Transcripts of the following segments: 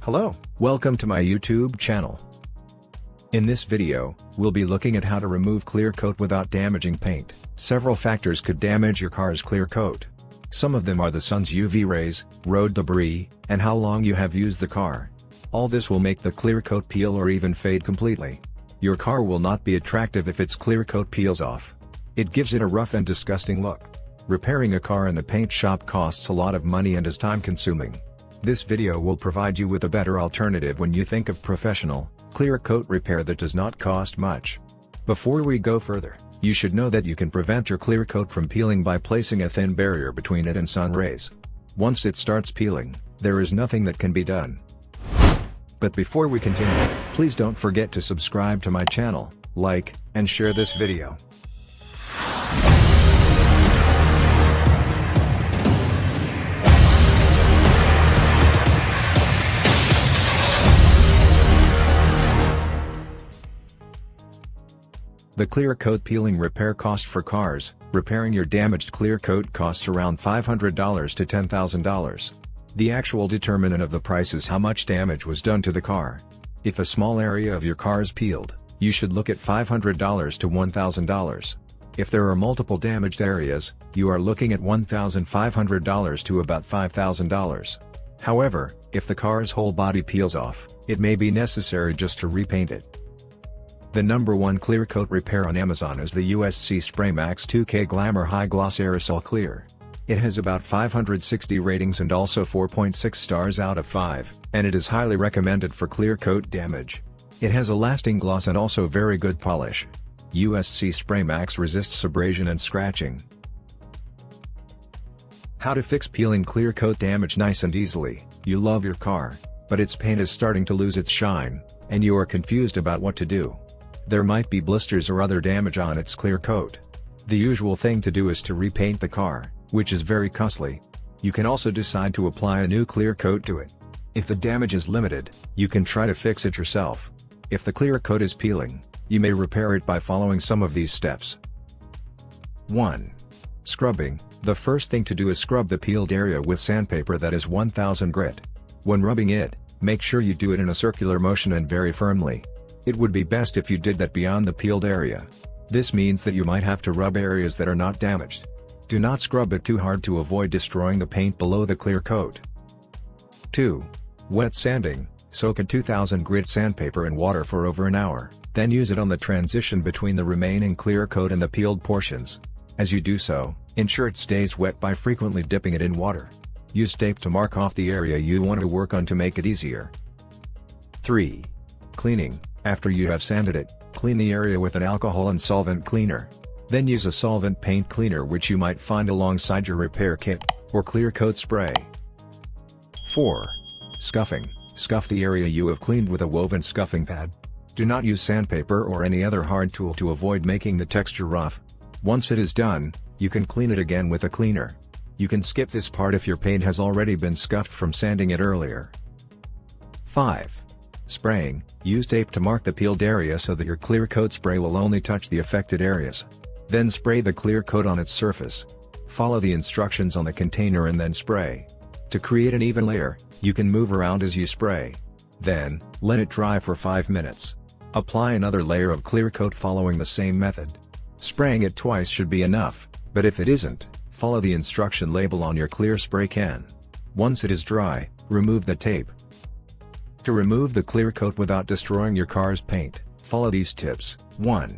Hello, welcome to my YouTube channel. In this video, we'll be looking at how to remove clear coat without damaging paint. Several factors could damage your car's clear coat. Some of them are the sun's UV rays, road debris, and how long you have used the car. All this will make the clear coat peel or even fade completely. Your car will not be attractive if its clear coat peels off. It gives it a rough and disgusting look. Repairing a car in the paint shop costs a lot of money and is time-consuming. This video will provide you with a better alternative when you think of professional, clear coat repair that does not cost much. Before we go further, you should know that you can prevent your clear coat from peeling by placing a thin barrier between it and sun rays. Once it starts peeling, there is nothing that can be done. But before we continue, please don't forget to subscribe to my channel, like, and share this video. The clear coat peeling repair cost for cars. Repairing your damaged clear coat costs around $500 to $10,000. The actual determinant of the price is how much damage was done to the car. If a small area of your car is peeled, you should look at $500 to $1,000. If there are multiple damaged areas, you are looking at $1,500 to about $5,000. However, if the car's whole body peels off, it may be necessary just to repaint it. The #1 clear coat repair on Amazon is the USC Spray Max 2K Glamour High Gloss Aerosol Clear. It has about 560 ratings and also 4.6 stars out of 5, and it is highly recommended for clear coat damage. It has a lasting gloss and also very good polish. USC Spray Max resists abrasion and scratching. How to fix peeling clear coat damage nice and easily. You love your car, but its paint is starting to lose its shine, and you are confused about what to do. There might be blisters or other damage on its clear coat. The usual thing to do is to repaint the car, which is very costly. You can also decide to apply a new clear coat to it. If the damage is limited, you can try to fix it yourself. If the clear coat is peeling, you may repair it by following some of these steps. 1. Scrubbing. The first thing to do is scrub the peeled area with sandpaper that is 1000 grit. When rubbing it, make sure you do it in a circular motion and very firmly. It would be best if you did that beyond the peeled area. This means that you might have to rub areas that are not damaged. Do not scrub it too hard to avoid destroying the paint below the clear coat. 2. Wet sanding. Soak a 2000 grit sandpaper in water for over an hour, then use it on the transition between the remaining clear coat and the peeled portions. As you do so, ensure it stays wet by frequently dipping it in water. Use tape to mark off the area you want to work on to make it easier. 3. Cleaning. After you have sanded it, clean the area with an alcohol and solvent cleaner. Then use a solvent paint cleaner which you might find alongside your repair kit, or clear coat spray. 4. Scuffing. Scuff the area you have cleaned with a woven scuffing pad. Do not use sandpaper or any other hard tool to avoid making the texture rough. Once it is done, you can clean it again with a cleaner. You can skip this part if your paint has already been scuffed from sanding it earlier. 5. Spraying. Use tape to mark the peeled area so that your clear coat spray will only touch the affected areas. Then spray the clear coat on its surface. Follow the instructions on the container and then spray. To create an even layer, you can move around as you spray. Then, let it dry for 5 minutes. Apply another layer of clear coat following the same method. Spraying it twice should be enough, but if it isn't, follow the instruction label on your clear spray can. Once it is dry, remove the tape. To remove the clear coat without destroying your car's paint, follow these tips. 1.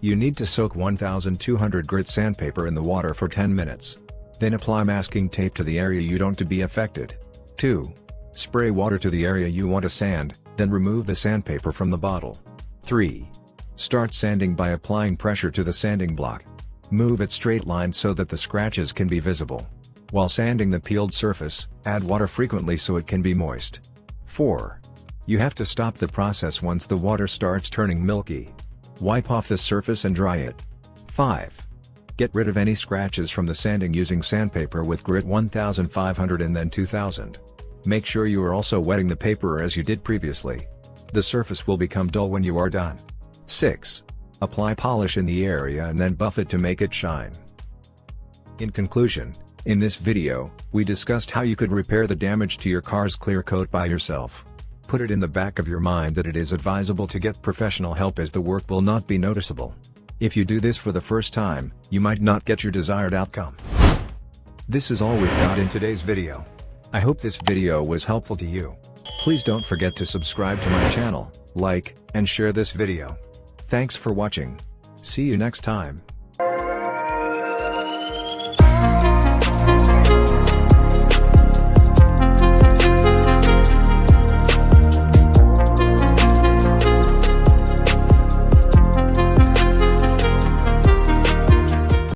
You need to soak 1200 grit sandpaper in the water for 10 minutes. Then apply masking tape to the area you don't want to be affected. 2. Spray water to the area you want to sand, then remove the sandpaper from the bottle. 3. Start sanding by applying pressure to the sanding block. Move it straight line so that the scratches can be visible. While sanding the peeled surface, add water frequently so it can be moist. 4. You have to stop the process once the water starts turning milky. Wipe off the surface and dry it. 5. Get rid of any scratches from the sanding using sandpaper with grit 1500 and then 2000. Make sure you are also wetting the paper as you did previously. The surface will become dull when you are done. 6. Apply polish in the area and then buff it to make it shine. In conclusion, in this video, we discussed how you could repair the damage to your car's clear coat by yourself. put it in the back of your mind that it is advisable to get professional help as the work will not be noticeable. If you do this for the first time, you might not get your desired outcome. This is all we've got in today's video. I hope this video was helpful to you. Please don't forget to subscribe to my channel, like, and share this video. Thanks for watching. See you next time.